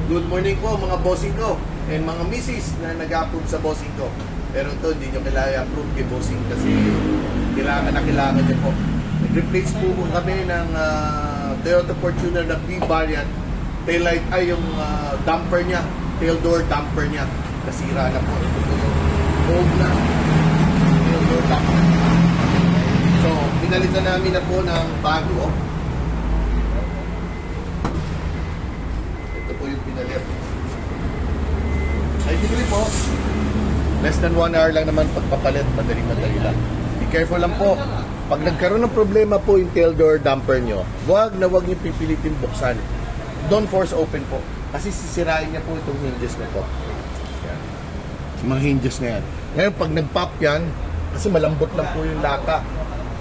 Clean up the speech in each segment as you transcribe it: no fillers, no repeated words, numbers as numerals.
Good morning po mga bossing ko and mga misis na nag-approve sa bossing ko. Pero ito, hindi nyo kailangan approve kay bossing kasi kailangan niya po. Nag-replace po kami ng Toyota Fortuner na B-Variant. Taillight ay yung damper niya, tail door damper niya. Nasira na po. Ito po yung old na tail door damper. So, pinalitan namin na po ng bago. Ito po yung pinalit. Ay, bibili po. Less than 1 hour lang naman pagpapalit. Madali lang. Be careful lang po. Pag nagkaroon ng problema po yung tail door damper nyo, wag nyo pipilitin buksan. Don't force open po. Kasi sisirain niya po itong hinges na po. Yan. Mga hinges na yan. Ngayon, pag nag-pop yan, kasi malambot lang po yung lata,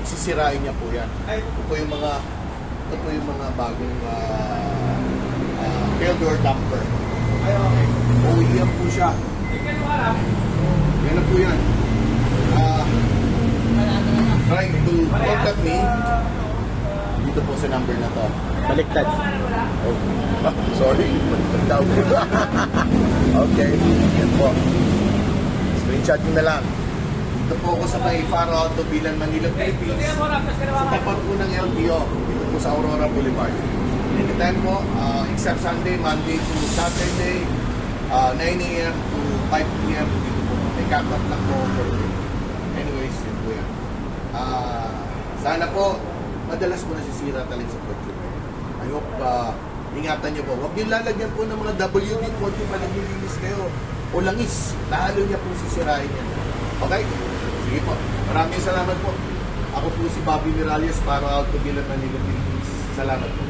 sisirain niya po yan. Ito po yung mga bagong tail door damper. OEM po siya. Yan na po yan. Try to contact me dito po sa number na to. Baliktad. Oh. Sorry. Baliktad daw. Okay. Yan po. Screenshot nyo na lang. Dito po ako sa may Faro Alto, Bilan, Manila, Philippines. Sa tapat po ng LTO. Dito po sa Aurora Boulevard. Anytime po, except Sunday, Monday to Saturday, 9 a.m. to 5 p.m. Dito po. May cut-off lang po. Anyways, yun po yan. Sana po, madalas po nasisira talaga sa Fortuner. I hope, ingatan nyo po. Huwag nyo lalagyan po ng mga WD-40 pa naglilinis kayo. O langis. Lalo niya po sisirain yan. Okay? Sige po. Maraming salamat po. Ako po si Bobby Miralles para Alto Bilan, Manila, Philippines. Salamat po.